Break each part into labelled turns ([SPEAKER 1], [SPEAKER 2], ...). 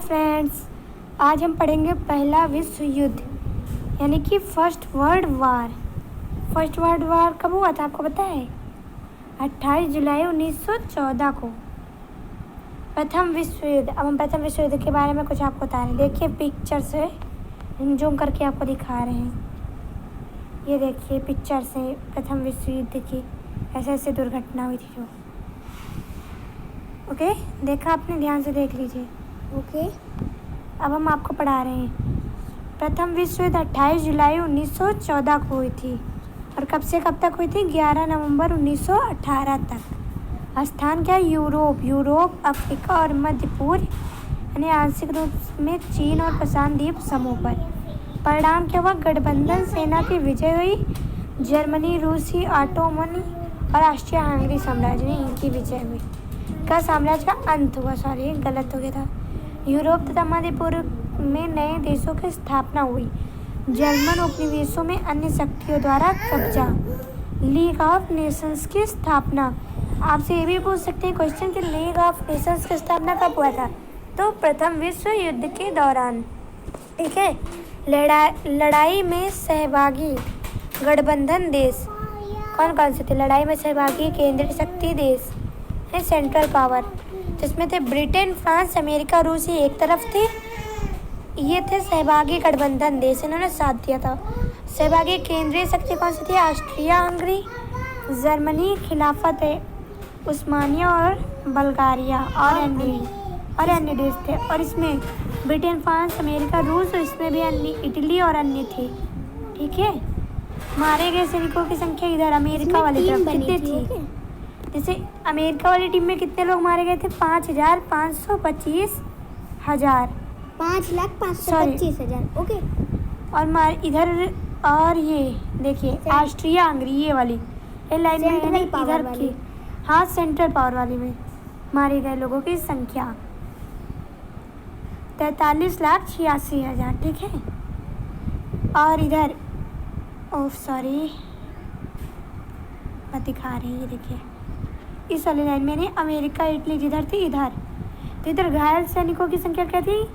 [SPEAKER 1] Friends, आज हम पढ़ेंगे पहला विश्व युद्ध यानी कि first world war. First world war कब हुआ था आपको पता है? 28 जुलाई 1914 को प्रथम विश्व युद्ध। अब हम प्रथम विश्व युद्ध के बारे में कुछ आपको बता रहे हैं। देखिए पिक्चर से हम जूम करके आपको दिखा रहे हैं। ये देखिए पिक्चर से प्रथम विश्व युद्ध की ऐसे ऐसे दुर्घटना हुई थी जो। ओके, देखा आपने? ध्यान से देख लीजिए। ओके, अब हम आपको पढ़ा रहे हैं। प्रथम विश्व युद्ध 28 जुलाई 1914 को हुई थी और कब से कब तक हुई थी? 11 नवंबर 1918 तक। स्थान क्या? यूरोप, अफ्रीका और मध्य पूर्व यानी आंशिक रूप में चीन और प्रशांत द्वीप समूह पर। परिणाम क्या हुआ? गठबंधन सेना की विजय हुई। जर्मनी, रूसी, ऑटोमन और ऑस्ट्रिया हंगरी साम्राज्य में इनकी विजय हुई। का साम्राज्य का अंत हुआ। सॉरी, गलत हो गया था। यूरोप तथा मध्य पूर्व में नए देशों की स्थापना हुई। जर्मन उपनिवेशों में अन्य शक्तियों द्वारा कब्जा। लीग ऑफ नेशंस की स्थापना। आपसे ये भी पूछ सकते हैं क्वेश्चन कि लीग ऑफ नेशंस की स्थापना कब हुआ था? तो प्रथम विश्व युद्ध के दौरान। ठीक है। लड़ाई में सहभागी गठबंधन देश कौन कौन से थे? लड़ाई में सहभागी केंद्रीय शक्ति देश है, सेंट्रल पावर, जिसमें थे ब्रिटेन, फ्रांस, अमेरिका, रूस, एक तरफ थे। ये थे सहभागी गठबंधन देश, इन्होंने साथ दिया था। सहभागी केंद्रीय शक्ति कौन सी थी? ऑस्ट्रिया हंगरी, जर्मनी, खिलाफत उस्मानिया और बल्गारिया और अन्य देश थे। और इसमें ब्रिटेन, फ्रांस, अमेरिका, रूस और इसमें भी अन्य इटली और अन्य थे। ठीक है। मारे गए सैनिकों की संख्या इधर अमेरिका वाली तरफ कितनी थी? जैसे अमेरिका वाली टीम में कितने लोग मारे गए थे? 5,525,000
[SPEAKER 2] 5,525,000। ओके।
[SPEAKER 1] और इधर और ये देखिए ऑस्ट्रिया हंगरी, ये वाली ये लाइन में है इधर की। हाँ, सेंट्रल पावर वाली में मारे गए लोगों की संख्या 43,86,000। ठीक है। और इधर सॉरी मैं दिखा रही, ये देखिए इस वाली लाइन में नहीं, अमेरिका इटली जिधर थी इधर, तो इधर घायल सैनिकों की संख्या क्या थी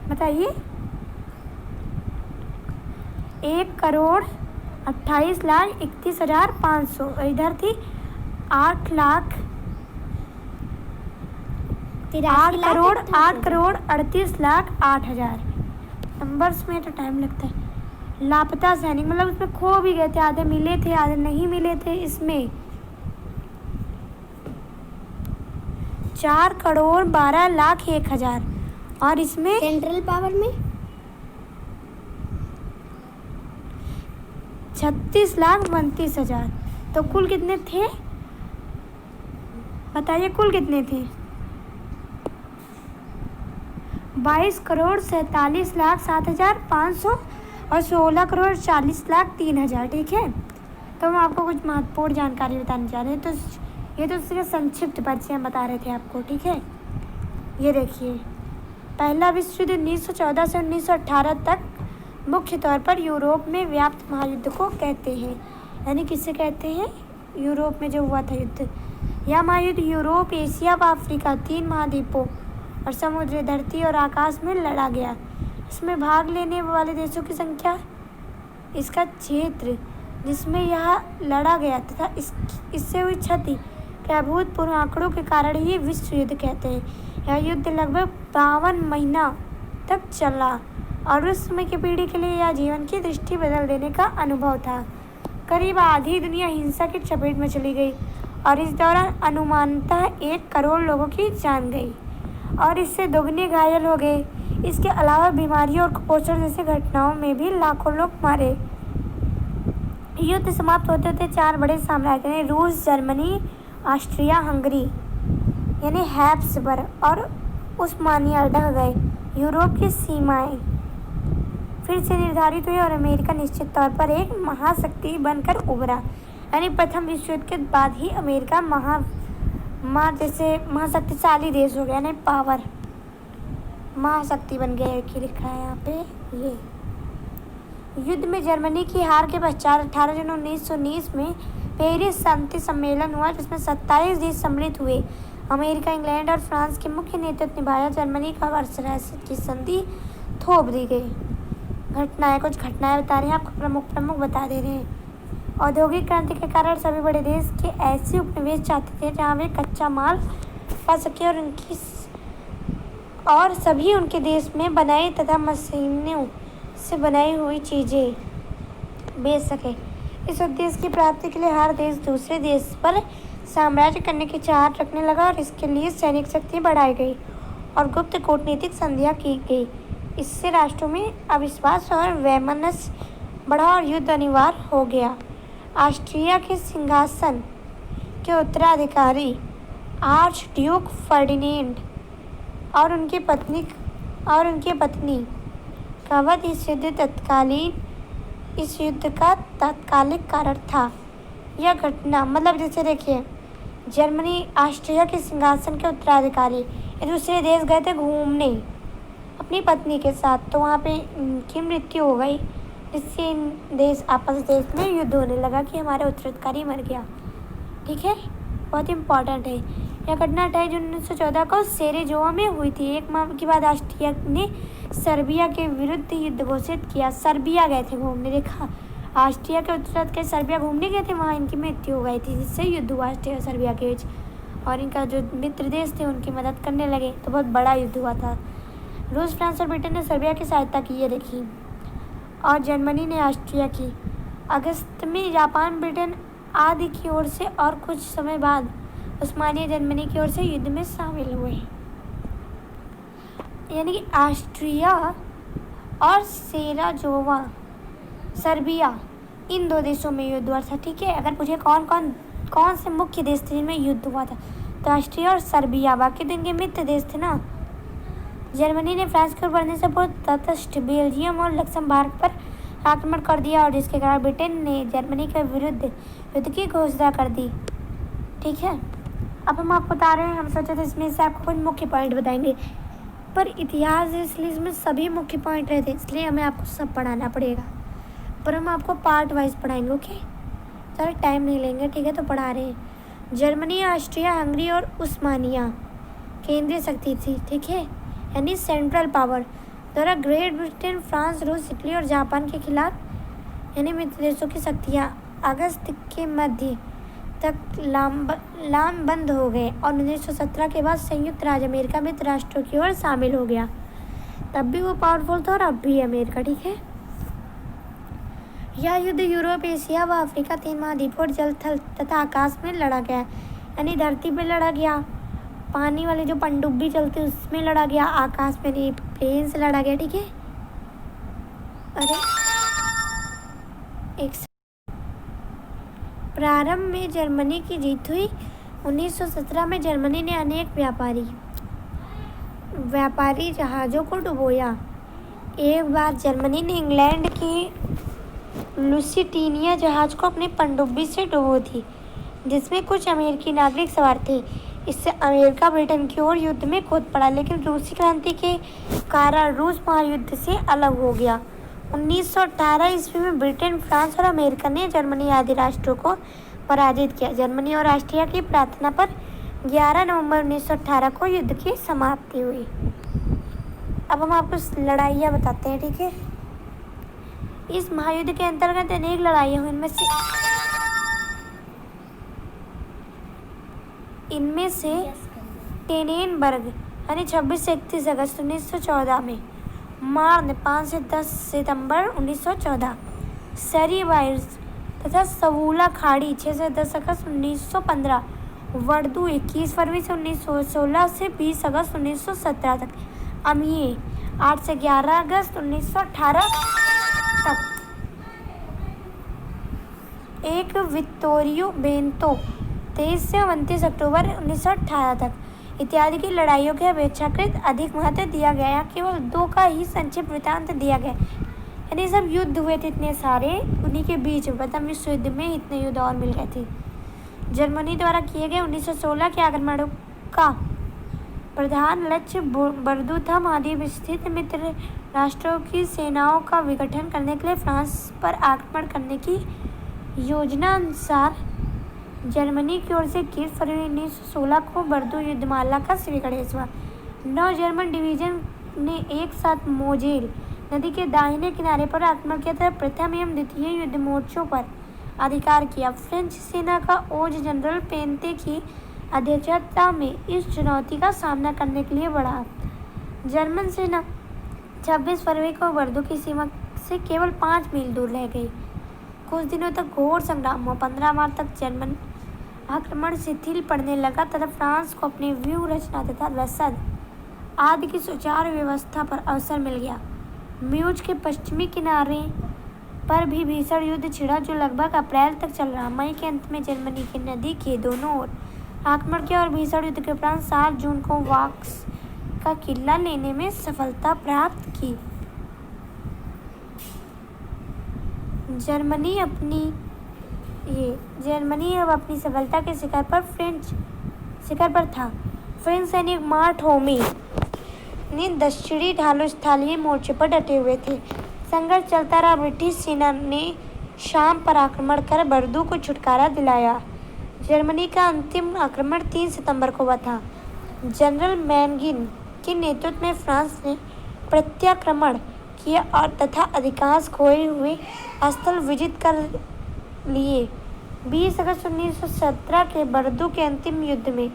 [SPEAKER 1] बताइए? 1,28,31,500। और इधर थी 8,38,08,000। नंबर्स में तो टाइम लगता है। लापता सैनिक मतलब उसमें खो भी गए थे, आधे मिले थे आधे नहीं मिले थे। इसमें 4,12,01,000 और इसमें
[SPEAKER 2] सेंट्रल पावर में
[SPEAKER 1] 36,32,000। तो कुल कितने थे बताइए? कुल कितने थे? 22,47,07,500 और 16,40,03,000। ठीक है। तो हम आपको कुछ महत्वपूर्ण जानकारी बताने जा रहे हैं। तो ये तो उसके संक्षिप्त परिचय हम बता रहे थे आपको। ठीक है। ये देखिए पहला विश्व युद्ध 1914 से 1918 तक मुख्य तौर पर यूरोप में व्याप्त महायुद्ध को कहते हैं। यानी किसे कहते हैं? यूरोप में जो हुआ था युद्ध। यह महायुद्ध यूरोप, एशिया व अफ्रीका 3 महाद्वीपों और समुद्र, धरती और आकाश में लड़ा गया। इसमें भाग लेने वाले देशों की संख्या, इसका क्षेत्र जिसमें यह लड़ा गया तथा इससे हुई क्षति के अभूतपूर्व आंकड़ों के कारण ही विश्व युद्ध कहते हैं। यह युद्ध लगभग 52 महीना तक चला और उस समय की पीढ़ी के लिए यह जीवन की दृष्टि बदल देने का अनुभव था। करीब आधी दुनिया हिंसा की चपेट में चली गई और इस दौरान अनुमानतः 1 करोड़ लोगों की जान गई और इससे दोगुने घायल हो गए। इसके अलावा बीमारियों और कुपोषण जैसी घटनाओं में भी लाखों लोग मारे। युद्ध समाप्त होते होते 4 बड़े साम्राज्य यानी रूस, जर्मनी, ऑस्ट्रिया हंगरी यानी हैब्सबर्ग और उस्मानिया ढह गए। यूरोप की सीमाएं फिर से निर्धारित हुई और अमेरिका निश्चित तौर पर एक महाशक्ति बनकर उभरा। यानी प्रथम विश्व युद्ध के बाद ही अमेरिका जैसे महाशक्तिशाली देश हो गया, यानी पावर महाशक्ति बन गया। कि लिखा है यहाँ पे ये। युद्ध में जर्मनी की हार के पश्चात 18 जून 1919 में पेरिस शांति सम्मेलन हुआ जिसमें 27 देश सम्मिलित हुए। अमेरिका, इंग्लैंड और फ्रांस के मुख्य नेतृत्व निभाया। जर्मनी का वर्षराज की संधि थोप दी गई। घटनाएं, कुछ घटनाएं बता रहे हैं आपको, प्रमुख बता दे रहे हैं। औद्योगिक क्रांति के कारण सभी बड़े देश के ऐसे उपनिवेश चाहते थे जहां वे कच्चा माल पा सके और सभी उनके देश में बनाई तथा मशीनों से बनाई हुई चीजें बेच सके। इस उद्देश्य की प्राप्ति के लिए हर देश दूसरे देश पर साम्राज्य करने की चाहत रखने लगा और इसके लिए सैनिक शक्ति बढ़ाई गई और गुप्त कूटनीतिक संधियां की गई। इससे राष्ट्रों में अविश्वास और वैमनस्य बढ़ा और युद्ध अनिवार्य हो गया। ऑस्ट्रिया के सिंहासन के उत्तराधिकारी आर्च ड्यूक फर्डिनेंड और उनकी पत्नी का वध इस युद्ध का तात्कालिक कारण था। यह घटना मतलब जैसे देखिए, जर्मनी ऑस्ट्रिया के सिंहासन के उत्तराधिकारी ये दूसरे देश गए थे घूमने अपनी पत्नी के साथ, तो वहाँ पे उनकी मृत्यु हो गई, जिससे देश में युद्ध होने लगा कि हमारे उत्तराधिकारी मर गया। ठीक है, बहुत इम्पॉर्टेंट है। यह घटना 28 जून 1914 को सेरेजोवा में हुई थी। एक माह के बाद ऑस्ट्रिया ने सर्बिया के विरुद्ध युद्ध घोषित किया। सर्बिया गए थे घूमने, देखा ऑस्ट्रिया के उत्तराधिकारी सर्बिया घूमने गए थे, वहाँ इनकी मृत्यु हो गई थी, जिससे युद्ध हुआ ऑस्ट्रिया सर्बिया के बीच और इनका जो मित्र देश थे उनकी मदद करने लगे, तो बहुत बड़ा युद्ध हुआ था। रूस, फ्रांस और ब्रिटेन ने सर्बिया की सहायता की, ये देखी, और जर्मनी ने ऑस्ट्रिया की। अगस्त में जापान, ब्रिटेन आदि की ओर से और कुछ समय बाद उस्मानिया जर्मनी की ओर से युद्ध में शामिल हुए। यानी कि ऑस्ट्रिया और सेराजोवा सर्बिया इन दो देशों में युद्ध हुआ था। ठीक है, अगर पूछे कौन से मुख्य देश थे जिनमें युद्ध हुआ था, तो ऑस्ट्रिया और सर्बिया, बाकी तो इनके मित्र देश थे ना। जर्मनी ने फ्रांस के ऊपर बढ़ने से पूर्व तटस्थ बेल्जियम और लक्समबर्ग पर आक्रमण कर दिया और जिसके कारण ब्रिटेन ने जर्मनी के विरुद्ध युद्ध की घोषणा कर दी। ठीक है, अब हम आपको बता रहे हैं, हम सोचे थे इसमें से आपको कुछ मुख्य पॉइंट बताएंगे, पर इतिहास है इसलिए इसमें सभी मुख्य पॉइंट रहते हैं, इसलिए हमें आपको सब पढ़ाना पड़ेगा, पर हम आपको पार्ट वाइज पढ़ाएंगे। ओके, ज़्यादा टाइम नहीं लेंगे। ठीक है, तो पढ़ा रहे हैं। जर्मनी, ऑस्ट्रिया, हंगरी और उस्मानिया केंद्रीय शक्ति थी। ठीक है, यानी सेंट्रल पावर द्वारा ग्रेट ब्रिटेन, फ्रांस, रूस, इटली और जापान के खिलाफ यानी मित्र देशों की शक्तियाँ अगस्त के मध्य तक लामबंद हो गए और 1917 के बाद संयुक्त राज्य अमेरिका मित्र राष्ट्रों की ओर शामिल हो गया। तब भी वो पावरफुल था और अब भी अमेरिका। ठीक है, यह युद्ध यूरोप, एशिया व अफ्रीका, 3 महाद्वीपों और जल, थल तथा आकाश में लड़ा गया। यानी धरती पे लड़ा गया, पानी वाली जो पनडुब्बी चलती है उसमें लड़ा गया, आकाश में नहीं प्लेन से लड़ा गया। ठीक है, अरे एक प्रारंभ में जर्मनी की जीत हुई। 1917 में जर्मनी ने अनेक व्यापारी जहाज़ों को डुबोया। एक बार जर्मनी ने इंग्लैंड की लुसिटीनिया जहाज़ को अपनी पनडुब्बी से डुबो दी, जिसमें कुछ अमेरिकी नागरिक सवार थे। इससे अमेरिका ब्रिटेन की ओर युद्ध में कूद पड़ा, लेकिन रूसी क्रांति के कारण रूस महायुद्ध से अलग हो गया। 1918 ईस्वी में ब्रिटेन, फ्रांस और अमेरिका ने जर्मनी आदि राष्ट्रों को पराजित किया। जर्मनी और ऑस्ट्रिया की प्रार्थना पर 11 नवंबर 1918 को युद्ध की समाप्ति हुई। अब हम आपको लड़ाइयाँ बताते हैं। ठीक है, इस महायुद्ध के अंतर्गत अनेक लड़ाइयाँ हुई। इनमें से टेनेनबर्ग यानी 26 से 31 अगस्त 1914 में, मार्न 5 से 10 सितंबर 1914, सेरीवाइर्स तथा सबूला खाड़ी 6 से 10 अगस्त 1915, वर्दू 21 फरवरी से 1916 से 20 अगस्त 1917 तक, अमिये 8 से 11 अगस्त 1918 तक, एक विक्टोरियो बेंतो 23 से 29 अक्टूबर 1918 तक इत्यादि की लड़ाइयों के अपेक्षाकृत अधिक महत्व दिया गया। केवल 2 का ही संक्षिप्त वृत्तांत दिया गया। यानी सब युद्ध हुए थे इतने सारे, उन्हीं के बीच प्रथम विश्व युद्ध में इतने युद्ध और मिल गए थे। जर्मनी द्वारा किए गए 1916 के आक्रमणों का प्रधान लक्ष्य वर्दू था। महाद्वीप स्थित मित्र राष्ट्रों की सेनाओं का विघटन करने के लिए फ्रांस पर आक्रमण करने की योजना अनुसार जर्मनी की ओर से 21 फरवरी 1916 को बर्दू युद्धमाला का स्वीकृत हुआ। 9 जर्मन डिवीजन ने एक साथ मोजेल नदी के दाहिने किनारे पर आक्रमण किया तथा प्रथम एवं द्वितीय युद्ध मोर्चों पर अधिकार किया। फ्रेंच सेना का ओज जनरल पेंते की अध्यक्षता में इस चुनौती का सामना करने के लिए बढ़ा। जर्मन सेना 26 फरवरी को बर्दू की सीमा से केवल 5 मील दूर रह गई। कुछ दिनों तक घोर संग्राम हुआ। 15 मार्च तक जर्मन आक्रमण शिथिल पड़ने लगा तथा फ्रांस को अपनी व्यूह रचना तथा रसद आदि की सुचारू व्यवस्था पर अवसर मिल गया। म्यूज के पश्चिमी किनारे पर भी भीषण युद्ध छिड़ा जो लगभग अप्रैल तक चल रहा। मई के अंत में जर्मनी की नदी के दोनों ओर आक्रमण किया और भीषण युद्ध के उपरांत 7 जून को वाक्स का किला लेने में सफलता प्राप्त की। जर्मनी अब अपनी सफलता के शिखर पर था। फ्रेंच सैनिक मार्ट होमी ने दक्षिणी ढालो स्थलीय मोर्चे पर डटे हुए थे। संघर्ष चलता रहा। ब्रिटिश सेना ने शाम पर आक्रमण कर बर्दू को छुटकारा दिलाया। जर्मनी का अंतिम आक्रमण 3 सितंबर को हुआ था। जनरल मैनगिन के नेतृत्व में फ्रांस ने प्रत्याक्रमण किया और तथा अधिकांश खोए हुए स्थल विजित कर लिए। 20 अगस्त 1917 के बर्दू के अंतिम युद्ध में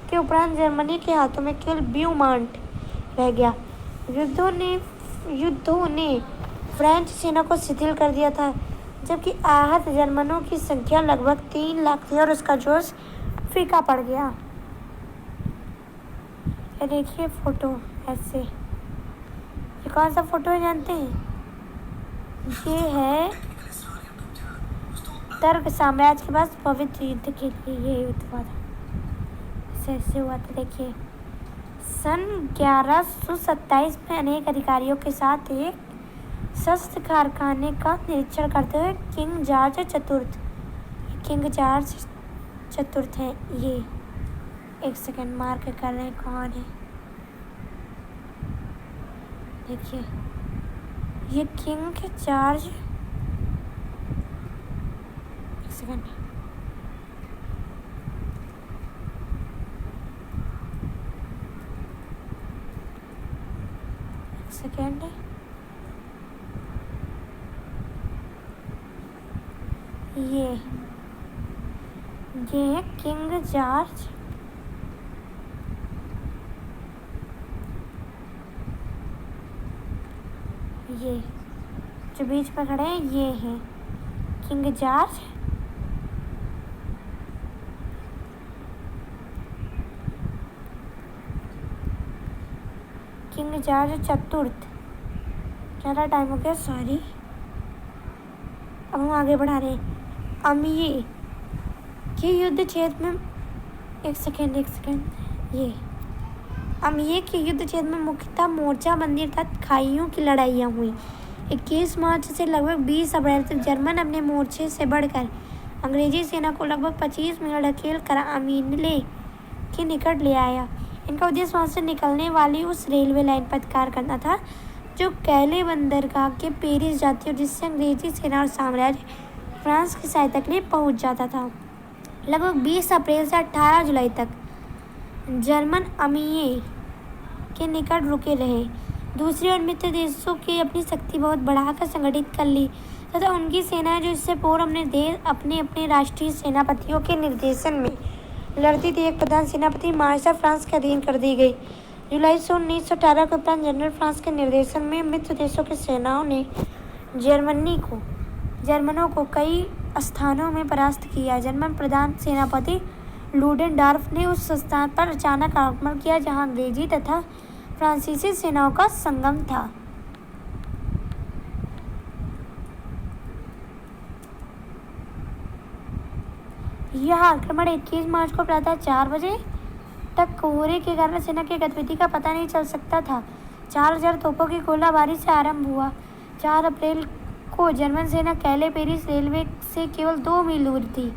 [SPEAKER 1] के उपरांत जर्मनी के हाथों में केवल ब्यूमांट रह गया। युद्धों ने फ्रेंच सेना को शिथिल कर दिया था, जबकि आहत जर्मनों की संख्या लगभग 3 लाख थी और उसका जोश फीका पड़ गया। ये देखिए फोटो ऐसे। ये कौन सा फोटो है जानते हैं? ये है तुर्क साम्राज्य के पास पवित्र युद्ध के लिए ये युद्ध हुआ था। ऐसे हुआ था। देखिए सन 1127 में अनेक अधिकारियों के साथ एक शस्त्र कारखाने का निरीक्षण करते हुए किंग जॉर्ज चतुर्थ है। ये एक सेकंड मार्क कर रहे हैं कौन है। देखिए ये किंग जॉर्ज, एक सेकंड, ये है किंग जॉर्ज ये जो बीच में खड़े हैं ये हैं किंग जॉर्ज चतुर्थ। ज़्यादा टाइम हो गया, सॉरी। अब हम आगे बढ़ा रहे हैं। अमिये के युद्ध क्षेत्र में एक सेकेंड ये अमिये के युद्ध क्षेत्र में मुख्यतः मोर्चाबंदी अर्थात खाइयों की लड़ाइयाँ हुई। 21 मार्च से लगभग 20 अप्रैल तक जर्मन अपने मोर्चे से बढ़कर अंग्रेजी सेना को लगभग 25 मील ढकेल कर अमीनले के निकट ले आया। इनका उद्देश्य वहाँ से निकलने वाली उस रेलवे लाइन पर अधिकार करना था जो कैले बंदरगाह के पेरिस जाती और जिससे अंग्रेजी सेना और साम्राज्य फ्रांस की सहायता के लिए पहुँच जाता था। लगभग 20 अप्रैल से 18 जुलाई तक जर्मन अमिये के निकट रुके रहे। दूसरी ओर मित्र देशों की अपनी शक्ति बहुत बढ़ाकर संगठित कर ली तथा उनकी सेनाएं जो इससे पूर्व अपने अपने राष्ट्रीय सेनापतियों के निर्देशन में लड़ती थी एक प्रधान सेनापति मार्शल फ्रांस के अधीन कर दी गई। जुलाई 1918 के उपरांत जनरल फ्रांस के निर्देशन में मित्र देशों की सेनाओं ने जर्मनों को कई स्थानों में परास्त किया। जर्मन प्रधान सेनापति लुडेनडॉर्फ ने उस स्थान पर अचानक आक्रमण किया जहां अंग्रेजी तथा फ्रांसीसी सेनाओं का संगम था। यह आक्रमण 21 मार्च को प्रातः 4 बजे तक कोहरे के कारण सेना की गतिविधि का पता नहीं चल सकता था। 4000 तोपों की गोलाबारी से आरंभ हुआ। 4 अप्रैल को जर्मन सेना कैले पेरिस रेलवे से केवल 2 मील दूर थी।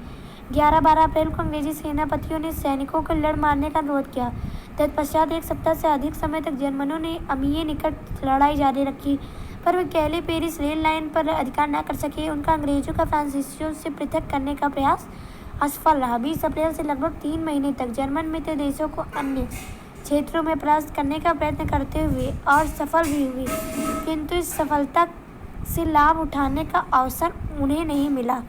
[SPEAKER 1] 11-12 अप्रैल को अंग्रेजी सेनापतियों ने सैनिकों को लड़ मारने का अनुरोध किया। तत्पश्चात एक सप्ताह से अधिक समय तक जर्मनों ने अमिये निकट लड़ाई जारी रखी, पर वे कैले पेरिस रेल लाइन पर अधिकार न कर सके। उनका अंग्रेजों का फ्रांसीसियों से पृथक करने का प्रयास असफल रहा। 20 अप्रैल से लगभग 3 महीने तक जर्मन मित्र देशों को अन्य क्षेत्रों में परास्त करने का प्रयत्न करते हुए और सफल भी हुए, किंतु इस सफलता से लाभ उठाने का अवसर उन्हें नहीं मिला।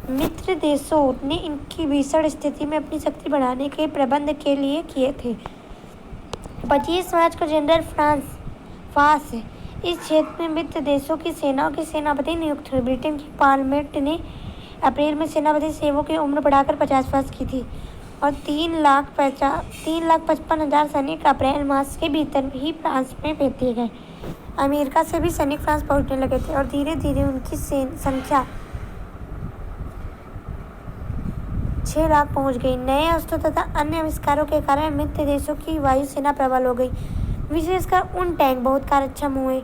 [SPEAKER 1] मित्र देशों ने इनकी भीषण स्थिति में अपनी शक्ति बढ़ाने के प्रबंध के लिए किए थे। 25 मार्च को जनरल फास इस क्षेत्र में मित्र देशों की सेनाओं के सेनापति नियुक्त हुए। ब्रिटेन की पार्लियामेंट ने अप्रैल में सेनापति सेवों की उम्र बढ़ाकर 50 वर्ष की थी और 3,55,000 सैनिक अप्रैल मास के भीतर ही फ्रांस में भेज दिए गए। अमेरिका से भी सैनिक फ्रांस पहुंचने लगे थे और धीरे धीरे उनकी संख्या 6 लाख पहुंच गई। नए अस्त्रों तथा अन्य आविष्कारों के कारण मित्र देशों की वायुसेना प्रबल हो गई, विशेषकर उन टैंक बहुत कार्यक्षम हुए।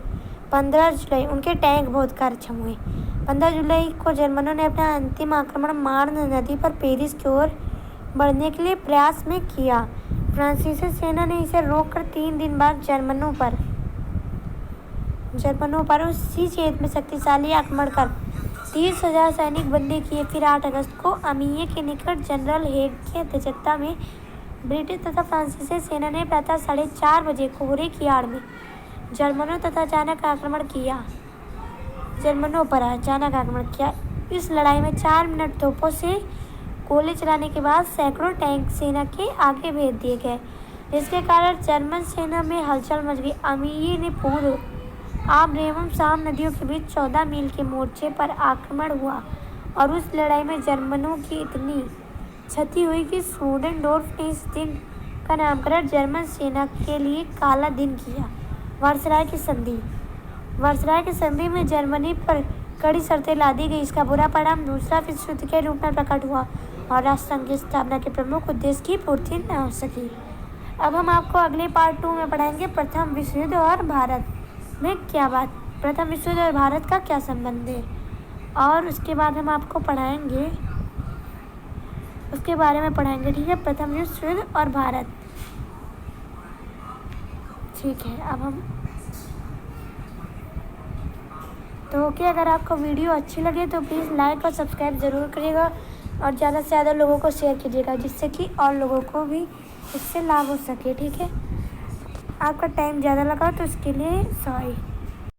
[SPEAKER 1] 15 जुलाई उनके टैंक बहुत कार्यक्षम हुए। 15 जुलाई को जर्मनों ने अपना अंतिम आक्रमण मार्न नदी पर पेरिस की ओर बढ़ने के लिए प्रयास में किया। फ्रांसीसी सेना ने इसे रोककर 3 दिन बाद जर्मनों पर उसी क्षेत्र में शक्तिशाली आक्रमण कर 30,000 सैनिक बंदी किए। फिर 8 अगस्त को अमीये के निकट जनरल हेड की अध्यक्षता में ब्रिटिश तथा फ्रांसीसी सेना ने प्रातः 4:30 बजे कोहरे की आड़ में जर्मनों पर अचानक आक्रमण किया। इस लड़ाई में 4 मिनट तोपों से गोले चलाने के बाद सैकड़ों टैंक सेना के आगे भेज दिए गए, जिसके कारण जर्मन सेना में हलचल मच गई। अमीये ने पूर्व आब्र एवं साम नदियों के बीच 14 मील के मोर्चे पर आक्रमण हुआ और उस लड़ाई में जर्मनों की इतनी क्षति हुई कि सूडेनडोर्फ ने इस दिन का नामकरण जर्मन सेना के लिए काला दिन किया। वर्सराय की संधि में जर्मनी पर कड़ी शर्तें लादी गई। इसका बुरा परिणाम दूसरा विश्व युद्ध के रूप में प्रकट हुआ और राष्ट्रसंघ की स्थापना के प्रमुख उद्देश्य की पूर्ति न हो सकी। अब हम आपको अगले पार्ट 2 में पढ़ाएंगे प्रथम विश्व युद्ध और भारत में प्रथम विश्व युद्ध और भारत का क्या संबंध है, और उसके बाद हम आपको उसके बारे में पढ़ाएंगे। ठीक है, प्रथम विश्व युद्ध और भारत। ठीक है, अब हम तो ओके, अगर आपको वीडियो अच्छी लगे तो प्लीज़ लाइक और सब्सक्राइब ज़रूर करिएगा और ज़्यादा से ज़्यादा लोगों को शेयर कीजिएगा, जिससे कि और लोगों को भी इससे लाभ हो सके। ठीक है, आपका टाइम ज़्यादा लगा तो इसके लिए सॉरी।